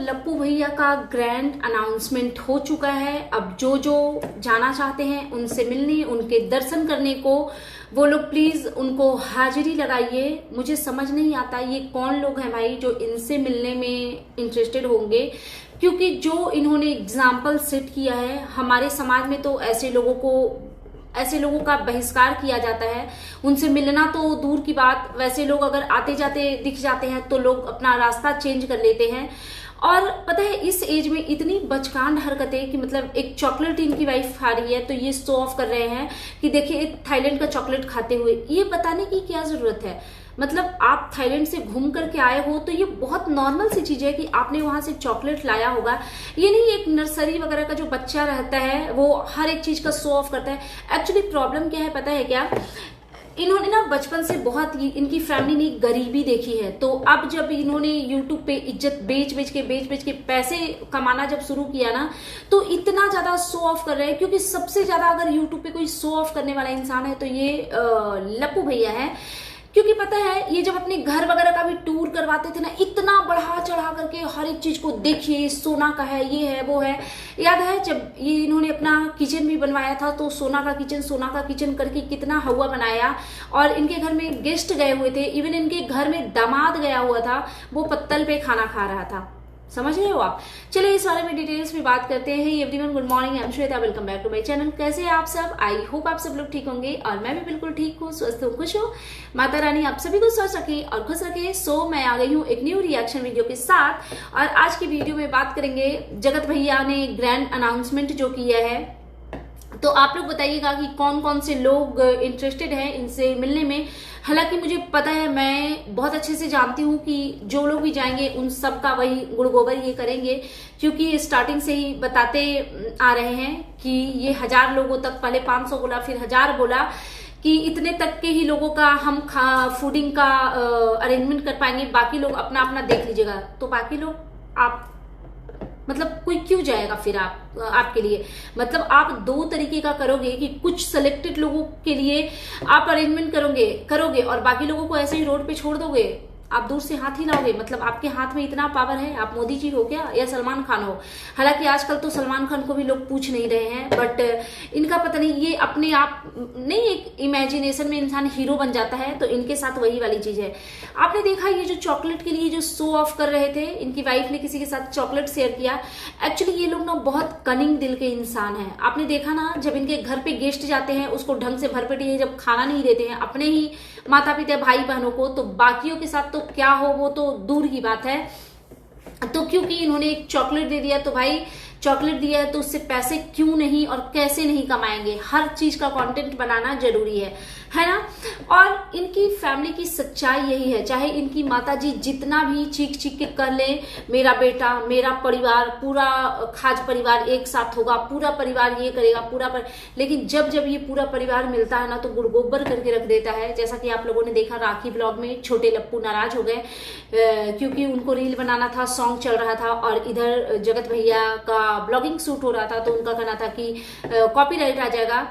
लप्पू भैया का grand announcement हो चुका है। अब जो जो जाना चाहते हैं उनसे मिलने, उनके दर्शन करने को, वो लोग प्लीज उनको हाजिरी लगाइए। मुझे समझ नहीं आता ये कौन लोग हैं भाई जो इनसे मिलने में इंटरेस्टेड होंगे, क्योंकि जो इन्होंने एग्जाम्पल सेट किया है हमारे समाज में, तो ऐसे लोगों का बहिष्कार किया जाता है। उनसे मिलना तो दूर की बात, वैसे लोग अगर आते जाते दिख जाते हैं तो लोग अपना रास्ता चेंज कर लेते हैं। और पता है इस एज में इतनी बचकांड हरकतें कि मतलब एक चॉकलेट इनकी वाइफ खा रही है तो ये शो ऑफ कर रहे हैं कि देखिए थाईलैंड का चॉकलेट खाते हुए। ये बताने की क्या जरूरत है? मतलब आप थाईलैंड से घूम करके आए हो तो ये बहुत नॉर्मल सी चीज है कि आपने वहां से चॉकलेट लाया होगा। ये नहीं एक नर्सरी वगैरह का जो बच्चा रहता है वो हर एक चीज का शो ऑफ करता है। एक्चुअली प्रॉब्लम क्या है पता है क्या? इन्होंने ना बचपन से बहुत इनकी फैमिली ने गरीबी देखी है, तो अब जब इन्होंने यूट्यूब पे इज्जत बेच बेच के पैसे कमाना जब शुरू किया ना, तो इतना ज्यादा शो ऑफ कर रहे हैं। क्योंकि सबसे ज्यादा अगर यूट्यूब पे कोई शो ऑफ करने वाला इंसान है तो ये लप्पू भैया है। क्योंकि पता है ये जब अपने घर वगैरह का भी टूर करवाते थे ना, इतना बढ़ा चढ़ा करके हर एक चीज को देखिए, सोना का है, ये है वो है। याद है जब ये इन्होंने अपना किचन भी बनवाया था तो सोना का किचन करके कितना हवा बनाया। और इनके घर में गेस्ट गए हुए थे, इवन इनके घर में दामाद गया हुआ था, वो पत्तल पे खाना खा रहा था। समझ रहे हो आप? चलिए इस बारे में डिटेल्स में बात करते हैं। Everyone good morning, I am Shweta, welcome back to my channel. कैसे हैं आप सब? आई होप आप सब लोग ठीक होंगे और मैं भी बिल्कुल ठीक हूँ, स्वस्थ हूँ, खुश हूँ। माता रानी आप सभी को स्वस्थ रखे और खुश रखे। सो मैं आ गई हूँ एक न्यू रिएक्शन वीडियो के साथ, और आज की वीडियो में बात करेंगे जगत भैया ने ग्रैंड अनाउंसमेंट जो किया है। तो आप लोग बताइएगा कि कौन कौन से लोग इंटरेस्टेड हैं इनसे मिलने में। हालांकि मुझे पता है, मैं बहुत अच्छे से जानती हूँ कि जो लोग भी जाएंगे उन सब का वही गुड़ गोबर ये करेंगे, क्योंकि स्टार्टिंग से ही बताते आ रहे हैं कि ये 1000 लोगों तक, पहले 500 बोला फिर 1000 बोला, कि इतने तक के ही लोगों का हम फूडिंग का अरेंजमेंट कर पाएंगे, बाकी लोग अपना अपना देख लीजिएगा। तो बाकी लोग आप मतलब कोई क्यों जाएगा फिर आपके लिए? मतलब आप दो तरीके का करोगे कि कुछ सिलेक्टेड लोगों के लिए आप अरेंजमेंट करोगे और बाकी लोगों को ऐसे ही रोड पे छोड़ दोगे, आप दूर से हाथ ही लाओगे। मतलब आपके हाथ में इतना पावर है, आप मोदी जी हो क्या या सलमान खान हो? हालांकि आजकल तो सलमान खान को भी लोग पूछ नहीं रहे हैं, बट इनका पता नहीं, ये अपने आप नहीं, एक इमेजिनेशन में इंसान हीरो बन जाता है, तो इनके साथ वही वाली चीज है। आपने देखा ये जो चॉकलेट के लिए जो शो ऑफ कर रहे थे, इनकी वाइफ ने किसी के साथ चॉकलेट शेयर किया। एक्चुअली ये लोग ना बहुत कनिंग दिल के इंसान है। आपने देखा ना, जब इनके घर पे गेस्ट जाते हैं उसको ढंग से भरपेट जब खाना नहीं देते हैं अपने ही माता पिता भाई बहनों को, तो बाकियों के साथ तो क्या हो वो तो दूर की बात है। तो क्योंकि इन्होंने एक चॉकलेट दे दिया, तो भाई चॉकलेट दिया है तो उससे पैसे क्यों नहीं और कैसे नहीं कमाएंगे? हर चीज का कंटेंट बनाना जरूरी है ना। और इनकी फैमिली की सच्चाई यही है, चाहे इनकी माताजी जितना भी चीख के कर ले, मेरा बेटा, मेरा परिवार, पूरा खाज परिवार एक साथ होगा, पूरा परिवार ये करेगा, लेकिन जब ये पूरा परिवार मिलता है ना तो गुड़गोबर करके रख देता है। जैसा कि आप लोगों ने देखा राखी ब्लॉग में, छोटे लप्पू नाराज हो गए क्योंकि उनको रील बनाना था, सॉन्ग चल रहा था, और इधर जगत भैया का ब्लॉगिंग शूट हो रहा था, तो उनका कहना था कि कॉपीराइट आ जाएगा।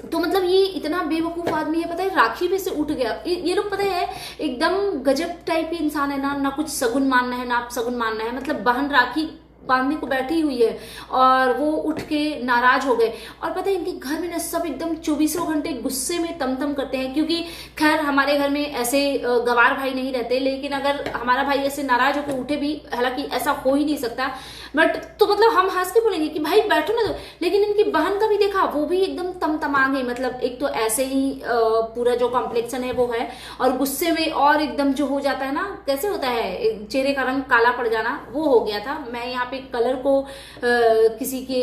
तो मतलब ये इतना बेवकूफ आदमी है, पता है, राखी में से उठ गया। ये लोग पता है एकदम गजब टाइप के इंसान है ना कुछ सगुन मानना है ना आप सगुन मानना है। मतलब बहन राखी बांधने को बैठी हुई है और वो उठ के नाराज हो गए। और पता है इनके घर में ना सब एकदम 24 घंटे गुस्से में तमतम करते हैं, क्योंकि खैर हमारे घर में ऐसे गवार भाई नहीं रहते, लेकिन अगर हमारा भाई ऐसे नाराज होकर उठे भी, हालांकि ऐसा हो ही नहीं सकता, बट तो मतलब हम हंस के बोलेंगे कि भाई बैठो ना। तो लेकिन इनकी बहन का भी देखा, वो भी एकदम तमतमा गई। मतलब एक तो ऐसे ही पूरा जो कॉम्प्लेक्शन है वो है, और गुस्से में और एकदम जो हो जाता है ना, कैसे होता है चेहरे का रंग काला पड़ जाना, वो हो गया था। मैं यहाँ पे कलर को किसी के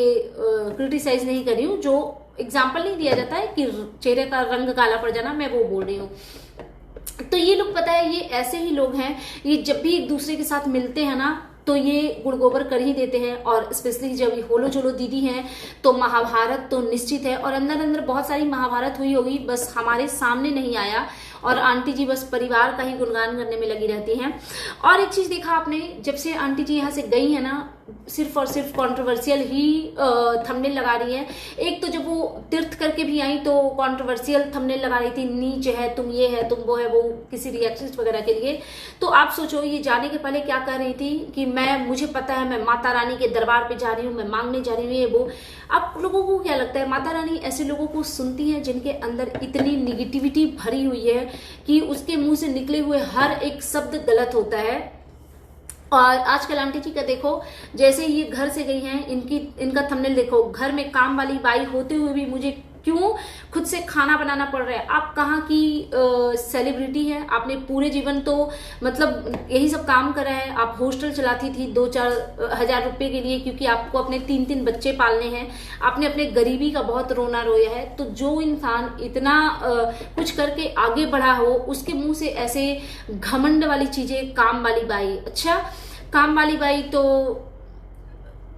क्रिटिसाइज नहीं कर रही हूँ, जो एग्जाम्पल नहीं दिया जाता है कि चेहरे का रंग काला पड़ जाना, मैं वो बोल रही हूँ। तो ये लोग पता है ये ऐसे ही लोग हैं, ये जब भी एक दूसरे के साथ मिलते हैं ना तो ये गुड़गोबर कर ही देते हैं। और स्पेशली जब ये होलो जोलो दीदी हैं तो महाभारत तो निश्चित है, और अंदर बहुत सारी महाभारत हुई होगी, बस हमारे सामने नहीं आया। और आंटी जी बस परिवार का ही गुणगान करने में लगी रहती हैं। और एक चीज देखा आपने, जब से आंटी जी यहाँ से गई है ना, सिर्फ और सिर्फ कंट्रोवर्शियल ही थंबनेल लगा रही है। एक तो जब वो तीर्थ करके भी आई तो कंट्रोवर्शियल थंबनेल लगा रही थी, नीच है, तुम ये है, तुम वो है, वो किसी रिएक्शन वगैरह के लिए। तो आप सोचो ये जाने के पहले क्या कर रही थी कि मुझे पता है, मैं माता रानी के दरबार पे जा रही हूँ, मैं मांगने जा रही हूँ, ये वो। आप लोगों को क्या लगता है माता रानी ऐसे लोगों को सुनती है जिनके अंदर इतनी निगेटिविटी भरी हुई है कि उसके मुंह से निकले हुए हर एक शब्द गलत होता है। और आजकल आंटी जी का देखो, जैसे ये घर से गई हैं, इनका थंबनेल देखो, घर में काम वाली बाई होते हुए भी मुझे क्यों खुद से खाना बनाना पड़ रहा है। आप कहाँ की सेलिब्रिटी हैं? आपने पूरे जीवन तो मतलब यही सब काम करा है। आप हॉस्टल चलाती थी 2-4 हजार रुपए के लिए, क्योंकि आपको अपने 3-3 बच्चे पालने हैं। आपने अपने गरीबी का बहुत रोना रोया है। तो जो इंसान इतना कुछ करके आगे बढ़ा हो, उसके मुंह से ऐसे घमंड वाली चीजें, काम वाली बाई। अच्छा, काम वाली बाई तो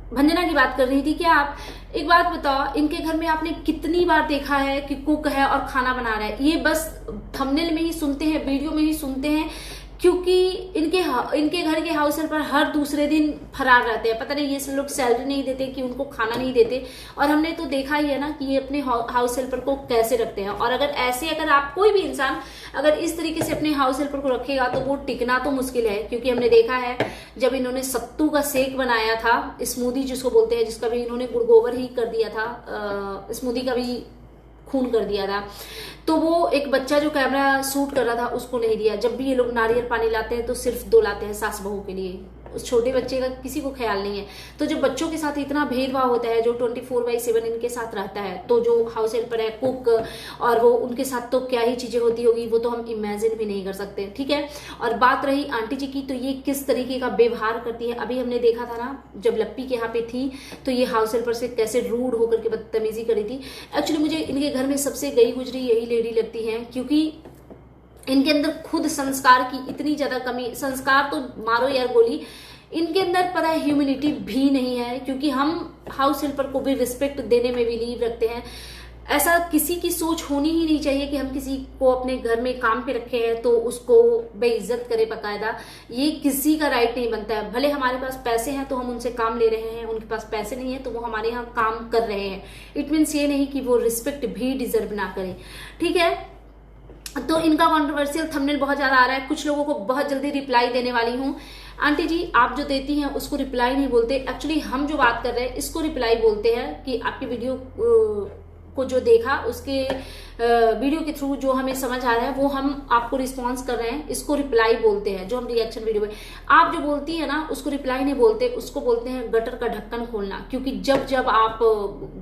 भंजना की बात कर रही थी क्या आप? एक बात बताओ, इनके घर में आपने कितनी बार देखा है कि कुक है और खाना बना रहा है? ये बस थंबनेल में ही सुनते हैं, वीडियो में ही सुनते हैं, क्योंकि इनके घर के हाउस हेल्पर हर दूसरे दिन फरार रहते हैं। पता नहीं ये सब लोग सैलरी नहीं देते कि उनको खाना नहीं देते। और हमने तो देखा ही है ना कि ये अपने हाउस हेल्पर को कैसे रखते हैं। और अगर आप कोई भी इंसान अगर इस तरीके से अपने हाउस हेल्पर को रखेगा तो वो टिकना तो मुश्किल है। क्योंकि हमने देखा है जब इन्होंने सत्तू का शेक बनाया था, स्मूदी जिसको बोलते हैं, जिसका भी इन्होंने गुड़ गोबर ही कर दिया था, स्मूदी का भी खून कर दिया था, तो वो एक बच्चा जो कैमरा शूट कर रहा था उसको नहीं दिया। जब भी ये लोग नारियल पानी लाते हैं तो सिर्फ 2 लाते हैं सास बहू के लिए, उस छोटे बच्चे का किसी को ख्याल नहीं है। तो जब बच्चों के साथ इतना भेदभाव होता है, जो 24/7 इनके साथ रहता है, तो जो हाउस हेल्पर है, कुक, और वो उनके साथ तो क्या ही चीजें होती होगी, वो तो हम इमेजिन भी नहीं कर सकते। ठीक है। और बात रही आंटी जी की, तो ये किस तरीके का व्यवहार करती है। अभी हमने देखा था ना, जब लप्पी के यहाँ पे थी तो ये हाउस हेल्पर से कैसे रूड होकर के बदतमीजी करी थी। एक्चुअली मुझे इनके घर में सबसे गई गुजरी यही लेडी लगती है, क्योंकि इनके अंदर खुद संस्कार की इतनी ज्यादा कमी। संस्कार तो मारो यार गोली, इनके अंदर पता है ह्यूमैनिटी भी नहीं है। क्योंकि हम हाउस हेल्पर को भी रिस्पेक्ट देने में बिलीव रखते हैं। ऐसा किसी की सोच होनी ही नहीं चाहिए कि हम किसी को अपने घर में काम पे रखे हैं तो उसको बेइज्जत करें बकायदा। ये किसी का राइट नहीं बनता है। भले हमारे पास पैसे हैं तो हम उनसे काम ले रहे हैं, उनके पास पैसे नहीं है तो वो हमारे यहाँ काम कर रहे हैं। इट मीन्स ये नहीं कि वो रिस्पेक्ट भी डिजर्व ना करें। ठीक है। तो इनका कंट्रोवर्शियल थंबनेल बहुत ज्यादा आ रहा है। कुछ लोगों को बहुत जल्दी रिप्लाई देने वाली हूँ। आंटी जी, आप जो देती हैं उसको रिप्लाई नहीं बोलते। एक्चुअली हम जो बात कर रहे हैं इसको रिप्लाई बोलते हैं, कि आपकी वीडियो को जो देखा उसके वीडियो के थ्रू जो हमें समझ आ रहा है वो हम आपको रिस्पॉन्स कर रहे हैं, इसको रिप्लाई बोलते हैं। जो हम रिएक्शन वीडियो में आप जो बोलती है ना उसको रिप्लाई नहीं बोलते, उसको बोलते हैं गटर का ढक्कन खोलना। क्योंकि जब जब आप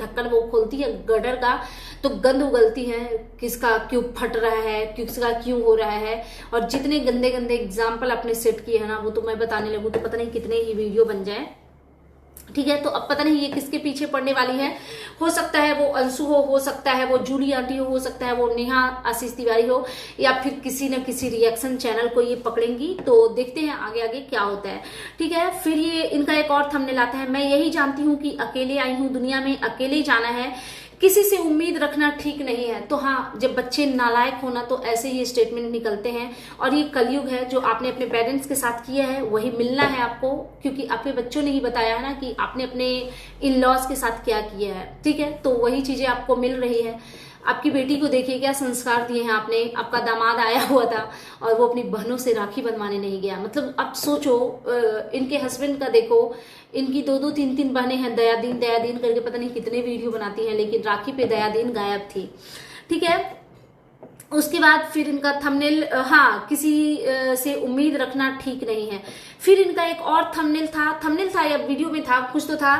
ढक्कन वो खोलती है गटर का तो गंद उगलती है, किसका क्यों फट रहा है, किसका क्यों हो रहा है। और जितने गंदे गंदे एग्जाम्पल आपने सेट किए हैं ना, वो तो मैं बताने लगूँ तो पता नहीं कितने ही वीडियो बन जाए। ठीक है। तो अब पता नहीं ये किसके पीछे पड़ने वाली है। हो सकता है वो अंशु हो सकता है वो जूली आंटी हो सकता है वो नेहा आशीष तिवारी हो, या फिर किसी न किसी रिएक्शन चैनल को ये पकड़ेंगी। तो देखते हैं आगे आगे क्या होता है। ठीक है। फिर ये इनका एक और थंबनेल आता है, मैं यही जानती हूँ कि अकेले आई हूँ, दुनिया में अकेले जाना है, किसी से उम्मीद रखना ठीक नहीं है। तो हाँ, जब बच्चे नालायक होना तो ऐसे ही स्टेटमेंट निकलते हैं। और ये कलयुग है, जो आपने अपने पेरेंट्स के साथ किया है वही मिलना है आपको। क्योंकि आपके बच्चों ने ही बताया है ना कि आपने अपने इन लॉज के साथ क्या किया है। ठीक है। तो वही चीजें आपको मिल रही है। आपकी बेटी को देखिए क्या संस्कार दिए हैं आपने। आपका दामाद आया हुआ था और वो अपनी बहनों से राखी बंधवाने नहीं गया। मतलब आप सोचो, इनके हस्बैंड का देखो, इनकी 2-2, 3-3 बहनें हैं, दयादीन दयादीन करके पता नहीं कितने वीडियो बनाती हैं, लेकिन राखी पे दयादीन गायब थी। ठीक है। उसके बाद फिर इनका थंबनेल, हाँ, किसी से उम्मीद रखना ठीक नहीं है। फिर इनका एक और थंबनेल था या वीडियो में था, कुछ तो था,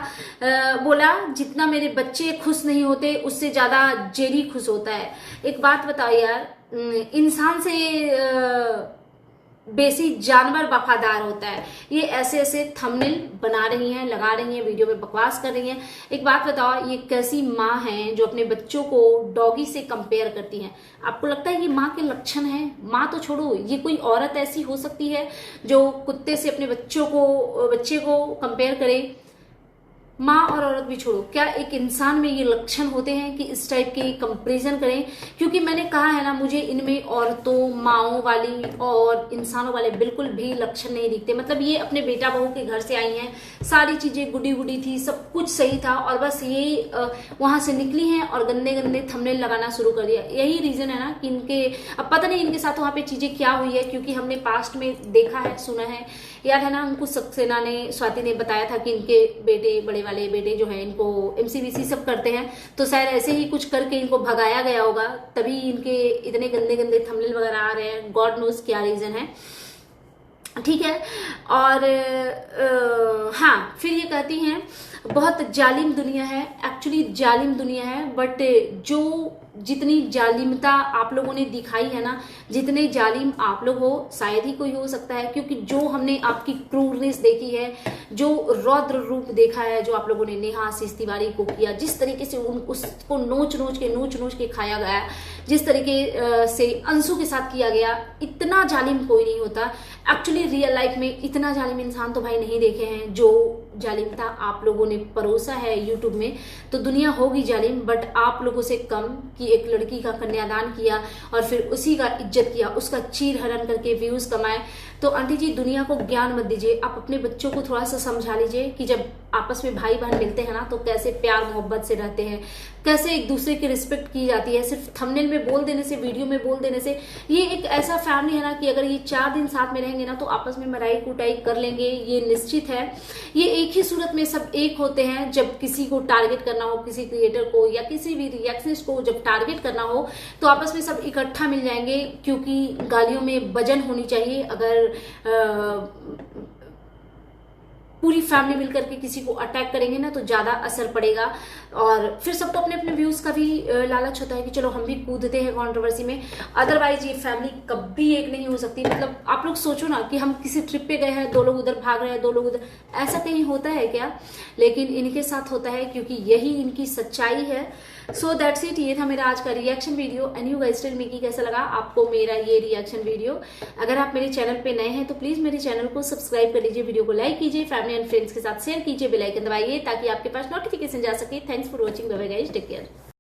बोला जितना मेरे बच्चे खुश नहीं होते उससे ज्यादा जेरी खुश होता है। एक बात बताओ यार, इंसान से बेसी जानवर वफादार होता है। ये ऐसे ऐसे थंबनेल बना रही हैं, लगा रही हैं, वीडियो में बकवास कर रही हैं। एक बात बताओ, ये कैसी माँ हैं जो अपने बच्चों को डॉगी से कंपेयर करती हैं? आपको लगता है ये माँ के लक्षण हैं? माँ तो छोड़ो, ये कोई औरत ऐसी हो सकती है जो कुत्ते से अपने बच्चे को कंपेयर करे? माँ और औरत भी छोड़ो, क्या एक इंसान में ये लक्षण होते हैं कि इस टाइप के कंपैरिजन करें? क्योंकि मैंने कहा है ना, मुझे इनमें औरतों, माओं वाली और इंसानों वाले बिल्कुल भी लक्षण नहीं दिखते। मतलब ये अपने बेटा बहू के घर से आई हैं, सारी चीजें गुडी गुडी थी, सब कुछ सही था, और बस ये वहां से निकली हैं और गंदे गंदे थंबनेल लगाना शुरू कर दिया। यही रीजन है ना कि इनके, अब पता नहीं इनके साथ वहां पे चीजें क्या हुई है, क्योंकि हमने पास्ट में देखा है, सुना है, याद है ना, अंकुश सक्सेना ने, स्वाति ने बताया था कि इनके बेटे, बड़े वाले बेटे जो है, इनको MCVC सब करते हैं, तो शायद ऐसे ही कुछ करके इनको भगाया गया होगा, तभी इनके इतने गंदे गंदे थंबनेल वगैरह आ रहे हैं। गॉड नोज क्या रीजन है, ठीक है। और हाँ, फिर ये कहती हैं बहुत जालिम दुनिया है, एक्चुअली जालिम दुनिया है, बट जो जितनी जालिमता आप लोगों ने दिखाई है ना, जितने जालिम आप लोग हो, शायद ही कोई हो सकता है, क्योंकि जो हमने आपकी क्रूरनेस देखी है, जो रौद्र रूप देखा है, जो आप लोगों ने नेहा आशीष तिवारी को किया, जिस तरीके से उसको नोच नोच के खाया गया, जिस तरीके से अंशु के साथ किया गया, इतना जालिम कोई नहीं होता। एक्चुअली रियल लाइफ में इतना जालिम इंसान तो भाई नहीं देखे हैं, जो जालिमता आप लोगों ने परोसा है यूट्यूब में, तो दुनिया होगी जालिम, बट आप लोगों से कम कि एक लड़की का कन्यादान किया और फिर उसी का इज्जत किया, उसका चीर हरण करके व्यूज कमाए। तो आंटी जी, दुनिया को ज्ञान मत दीजिए, आप अपने बच्चों को थोड़ा सा समझा लीजिए कि जब आपस में भाई बहन मिलते हैं ना, तो कैसे प्यार मोहब्बत से रहते हैं, कैसे एक दूसरे की रिस्पेक्ट की जाती है। सिर्फ थंबनेल में बोल देने से, वीडियो में बोल देने से, ये एक ऐसा फैमिली है ना कि अगर ये 4 दिन साथ में रहेंगे ना, तो आपस में मराई कुटाई कर लेंगे, ये निश्चित है। ये एक ही सूरत में सब एक होते हैं, जब किसी को टारगेट करना हो, किसी क्रिएटर को या किसी भी रिएक्शनिस्ट को जब टारगेट करना हो, तो आपस में सब इकट्ठा मिल जाएंगे, क्योंकि गालियों में वजन होनी चाहिए। अगर पूरी फैमिली मिलकर के किसी को अटैक करेंगे ना, तो ज्यादा असर पड़ेगा, और फिर सबको अपने अपने व्यूज का भी लालच होता है कि चलो हम भी कूदते हैं कंट्रोवर्सी में। अदरवाइज ये फैमिली कभी एक नहीं हो सकती। मतलब आप लोग सोचो ना कि हम किसी ट्रिप पे गए हैं, 2 लोग उधर भाग रहे हैं, 2 लोग उधर, ऐसा कहीं होता है क्या? लेकिन इनके साथ होता है, क्योंकि यही इनकी सच्चाई है। सो दैट्स इट, ये था मेरा आज का reaction video. And you guys tell me कि कैसा लगा आपको मेरा ये रिएक्शन वीडियो। अगर आप मेरे चैनल पे नए हैं तो प्लीज मेरे चैनल को सब्सक्राइब कर लीजिए, वीडियो को लाइक कीजिए, फैमिली एंड फ्रेंड्स के साथ शेयर कीजिए, बेल आइकन दबाइए ताकि आपके पास नोटिफिकेशन जा सके। Thanks for watching, bye bye guys, take care.